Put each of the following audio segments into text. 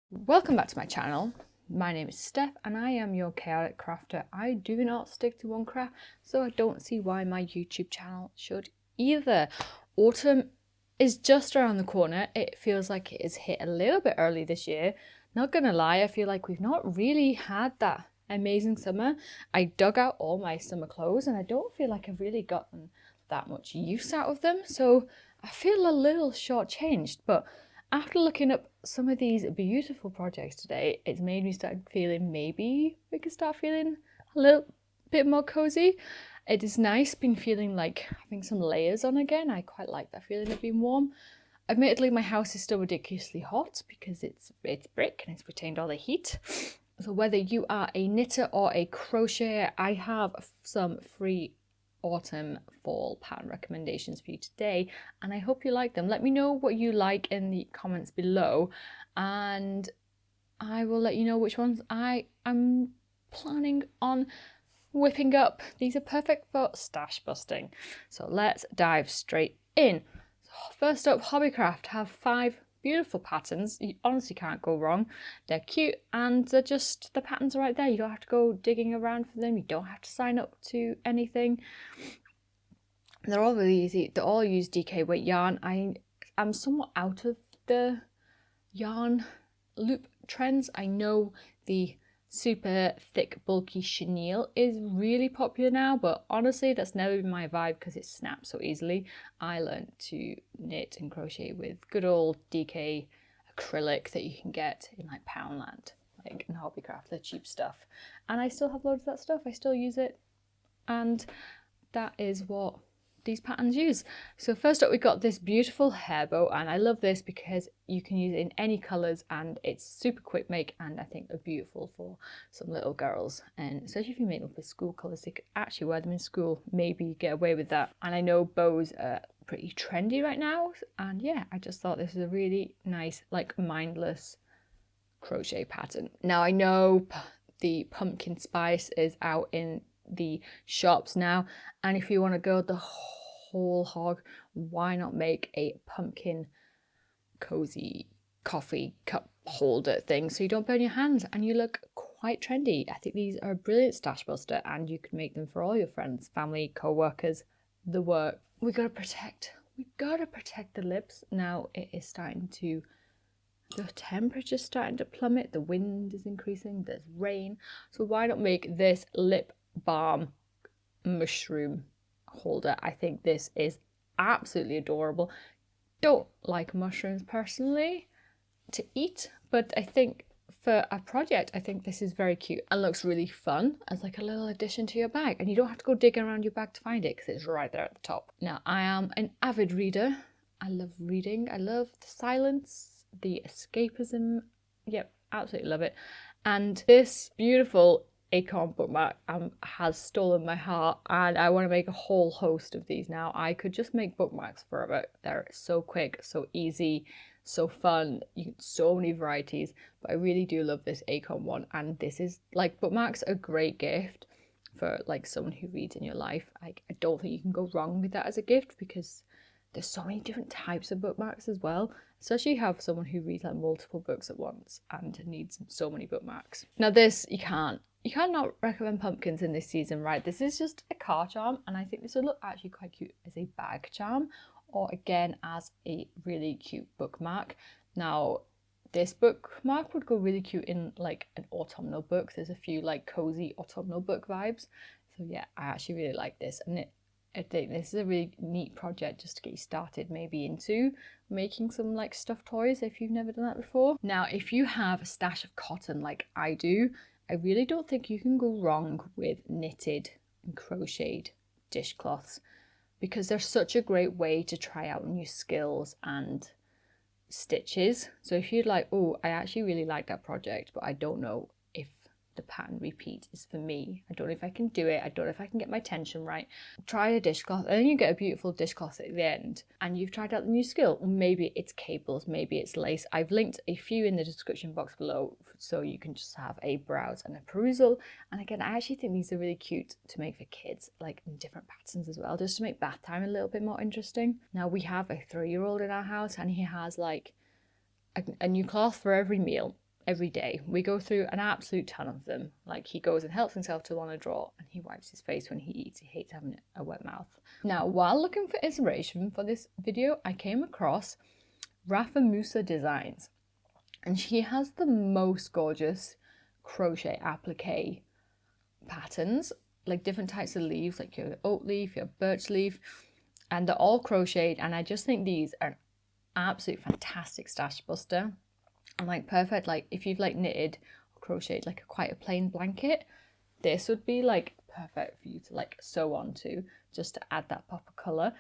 Welcome back to my channel. My name is Steph and I am your chaotic crafter. I do not stick to one craft, so I don't see why my YouTube channel should either. Autumn is just around the corner. It feels like it is hit a little bit early this year. Not gonna lie, I feel like we've not really had that amazing summer. I dug out all my summer clothes and I don't feel like I've really gotten that much use out of them, so I feel a little shortchanged. But after looking up some of these beautiful projects today, it's made me start feeling maybe we could start feeling a little bit more cozy. It is nice being feeling like having some layers on again. I quite like that feeling of being warm. Admittedly, my house is still ridiculously hot because it's brick and it's retained all the heat. So whether you are a knitter or a crocheter, I have some free autumn fall pattern recommendations for you today, and I hope you like them. Let me know what you like in the comments below and I will let you know which ones I am planning on whipping up. These are perfect for stash busting, so let's dive straight in. First up, Hobbycraft have 5 beautiful patterns. You honestly can't go wrong. They're cute and the patterns are right there. You don't have to go digging around for them. You don't have to sign up to anything. They're all really easy. They all use DK weight yarn. I'm somewhat out of the yarn loop trends. I know the super thick bulky chenille is really popular now, but honestly that's never been my vibe because it snaps so easily. I learned to knit and crochet with good old DK acrylic that you can get in like Poundland, like in Hobbycraft, the cheap stuff, and I still have loads of that stuff. I still use it, and that is what these patterns use. So first up we got this beautiful hair bow, and I love this because you can use it in any colours and it's super quick make, and I think they're beautiful for some little girls, and especially if you make them with school colours, they could actually wear them in school, maybe get away with that. And I know bows are pretty trendy right now, and yeah, I just thought this was a really nice, like, mindless crochet pattern. Now I know the pumpkin spice is out in the shops now, and if you want to go the whole hog, why not make a pumpkin cozy coffee cup holder thing so you don't burn your hands and you look quite trendy. I think these are a brilliant stash buster, and you can make them for all your friends, family, co-workers, the work. We gotta protect the lips. Now it is starting to, the temperature's starting to plummet, the wind is increasing, there's rain, so why not make this lip balm mushroom holder? I think this is absolutely adorable. Don't like mushrooms personally to eat, but I think for a project, I think this is very cute and looks really fun as like a little addition to your bag, and you don't have to go digging around your bag to find it because it's right there at the top. Now I am an avid reader. I love reading. I love the silence, the escapism. Yep, absolutely love it. And this beautiful acorn bookmark has stolen my heart, and I want to make a whole host of these now. I could just make bookmarks forever. They're so quick, so easy, so fun. You get so many varieties, but I really do love this acorn one, and this is like, bookmarks are a great gift for like someone who reads in your life. I don't think you can go wrong with that as a gift because there's so many different types of bookmarks as well, especially if you have someone who reads like multiple books at once and needs so many bookmarks. Now this, you can't not recommend pumpkins in this season, right? This is just a car charm, and I think this would look actually quite cute as a bag charm, or again as a really cute bookmark. Now this bookmark would go really cute in like an autumnal book. There's a few like cozy autumnal book vibes, so yeah, I actually really like this, and I think this is a really neat project just to get you started maybe into making some like stuffed toys if you've never done that before. Now if you have a stash of cotton like I do, I really don't think you can go wrong with knitted and crocheted dishcloths, because they're such a great way to try out new skills and stitches. So if you're like, oh, I actually really like that project, but I don't know if the pattern repeat is for me, I don't know if I can do it, I don't know if I can get my tension right, try a dishcloth, and then you get a beautiful dishcloth at the end and you've tried out the new skill. Maybe it's cables, maybe it's lace. I've linked a few in the description box below so you can just have a browse and a perusal. And again, I actually think these are really cute to make for kids, like in different patterns as well, just to make bath time a little bit more interesting. Now we have a 3-year-old in our house, and he has like a new cloth for every meal. every day. We go through an absolute ton of them. Like, he goes and helps himself to one a drawer, and he wipes his face when he eats. He hates having a wet mouth. Now, while looking for inspiration for this video, I came across Raffamusa Designs, and she has the most gorgeous crochet applique patterns, like different types of leaves, like your oak leaf, your birch leaf, and they're all crocheted. And I just think these are an absolute fantastic stash buster, and like perfect, like if you've like knitted or crocheted like quite a plain blanket, this would be like perfect for you to like sew onto, just to add that pop of color.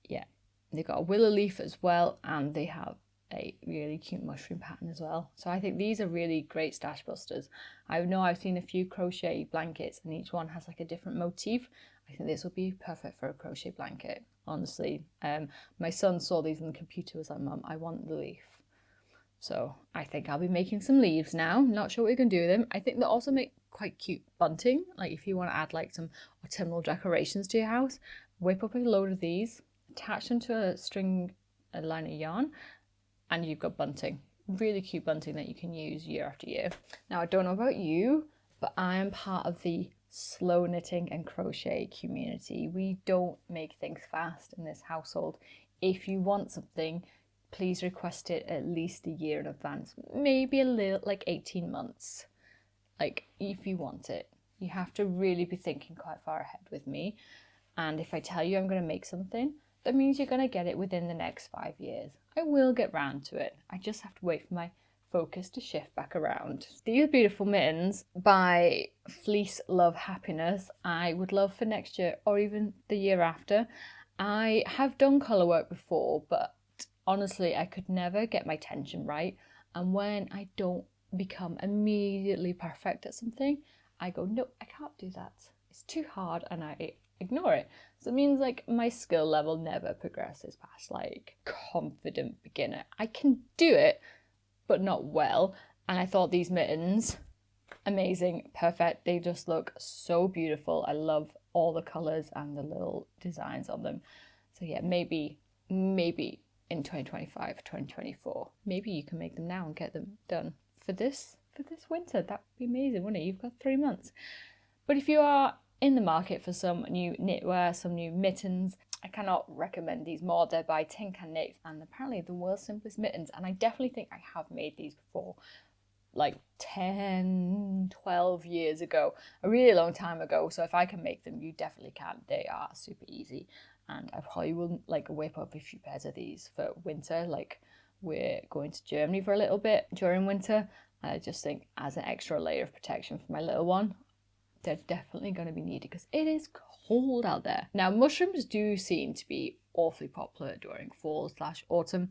Yeah, they've got a willow leaf as well, and they have a really cute mushroom pattern as well. So I think these are really great stash busters. I know I've seen a few crochet blankets and each one has like a different motif. I think this will be perfect for a crochet blanket, honestly. My son saw these on the computer, was like, Mum, I want the leaf. So I think I'll be making some leaves now. Not sure what you can do with them. I think they also make quite cute bunting. Like if you want to add like some autumnal decorations to your house, whip up a load of these, attach them to a line of yarn, and you've got bunting. Really cute bunting that you can use year after year. Now, I don't know about you, but I am part of the slow knitting and crochet community. We don't make things fast in this household. If you want something, please request it at least a year in advance, maybe a little, like 18 months. Like if you want it, you have to really be thinking quite far ahead with me. And if I tell you I'm going to make something, that means you're going to get it within the next 5 years. I will get round to it. I just have to wait for my focus to shift back around. These beautiful mittens by Fleece Love Happiness, I would love for next year or even the year after. I have done colour work before, but honestly, I could never get my tension right. And when I don't become immediately perfect at something, I go, no, I can't do that. It's too hard, and I ignore it. So it means like my skill level never progresses past like confident beginner. I can do it, but not well. And I thought these mittens, amazing, perfect. They just look so beautiful. I love all the colors and the little designs on them. So yeah, maybe in 2025, 2024, maybe you can make them now and get them done for this winter. That would be amazing, wouldn't it? You've got 3 months. But if you are in the market for some new knitwear, some new mittens, I cannot recommend these more. They're by Tin Can Knits, and apparently the world's simplest mittens. And I definitely think I have made these before, like 10, 12 years ago, a really long time ago. So if I can make them, you definitely can. They are super easy, and I probably will like whip up a few pairs of these for winter. Like we're going to Germany for a little bit during winter. I just think as an extra layer of protection for my little one, they're definitely going to be needed because it is cold out there. Now, mushrooms do seem to be awfully popular during fall/autumn.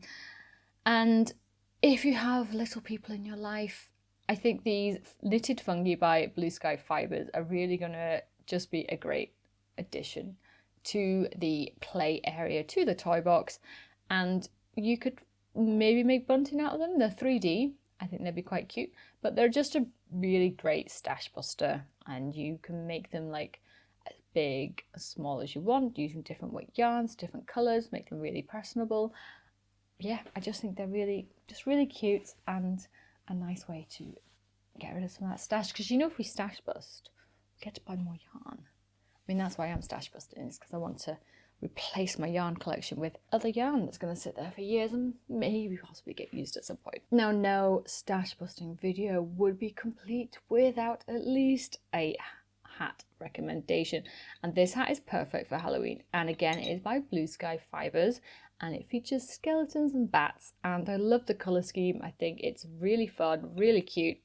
And if you have little people in your life, I think these knitted fungi by Blue Sky Fibers are really going to just be a great addition to the play area, to the toy box. And you could maybe make bunting out of them. They're 3D. I think they'd be quite cute, but they're just a really great stash buster, and you can make them like as big, as small as you want, using different weight yarns, different colors, make them really personable. Yeah, I just think they're really cute and a nice way to get rid of some of that stash, because you know, if we stash bust, we get to buy more yarn. I mean, that's why I'm stash busting, is because I want to replace my yarn collection with other yarn that's going to sit there for years and maybe possibly get used at some point. Now, no stash busting video would be complete without at least a hat recommendation, and this hat is perfect for Halloween, and again, it is by Blue Sky Fibers, and it features skeletons and bats, and I love the colour scheme. I think it's really fun, really cute.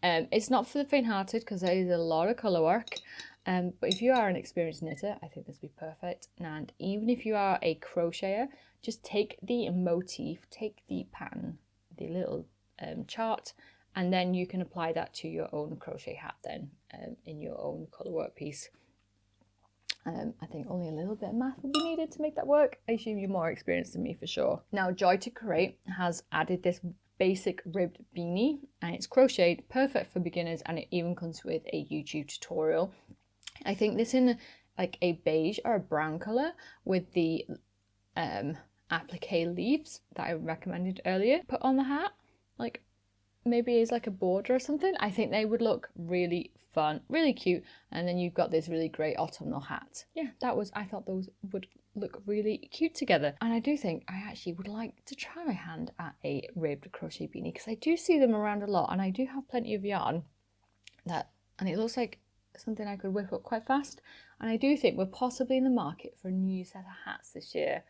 It's not for the faint-hearted because there is a lot of colour work. But if you are an experienced knitter, I think this would be perfect. And even if you are a crocheter, just take the motif, take the pattern, the little chart, and then you can apply that to your own crochet hat then, in your own colour work piece. I think only a little bit of math will be needed to make that work. I assume you're more experienced than me for sure. Now, Joy to Create has added this basic ribbed beanie, and it's crocheted, perfect for beginners, and it even comes with a YouTube tutorial. I think this in like a beige or a brown colour with the applique leaves that I recommended earlier. Put on the hat, like maybe as like a border or something, I think they would look really fun, really cute. And then you've got this really great autumnal hat. Yeah, I thought those would look really cute together. And I do think I actually would like to try my hand at a ribbed crochet beanie, because I do see them around a lot, and I do have plenty of yarn and it looks like something I could whip up quite fast. And I do think we're possibly in the market for a new set of hats this year,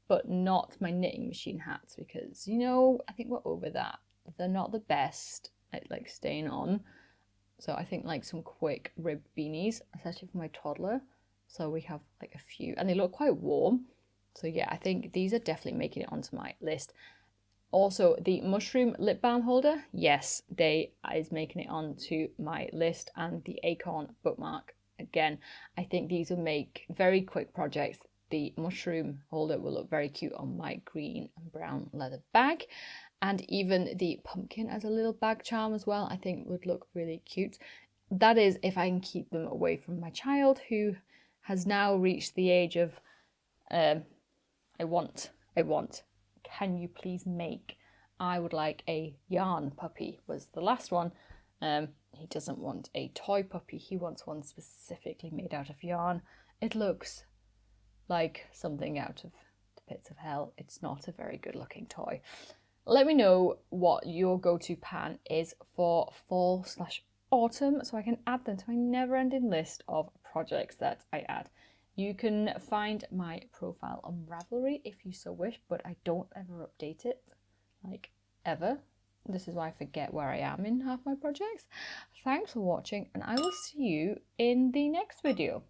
but not my knitting machine hats, because, you know, I think we're over that. They're not the best at like staying on. So I think like some quick rib beanies, especially for my toddler. So we have like a few, and they look quite warm. So yeah, I think these are definitely making it onto my list. Also, the mushroom lip balm holder, yes, they is making it onto my list, and the acorn bookmark. Again, I think these will make very quick projects. The mushroom holder will look very cute on my green and brown leather bag. And even the pumpkin as a little bag charm as well, I think would look really cute. That is if I can keep them away from my child, who has now reached the age of, I want. Can you please make? I would like a yarn puppy was the last one. He doesn't want a toy puppy. He wants one specifically made out of yarn. It looks like something out of the pits of hell. It's not a very good looking toy. Let me know what your go-to pattern is for fall/autumn, so I can add them to my never-ending list of projects that I add. You can find my profile on Ravelry if you so wish, but I don't ever update it, like ever. This is why I forget where I am in half my projects. Thanks for watching, and I will see you in the next video.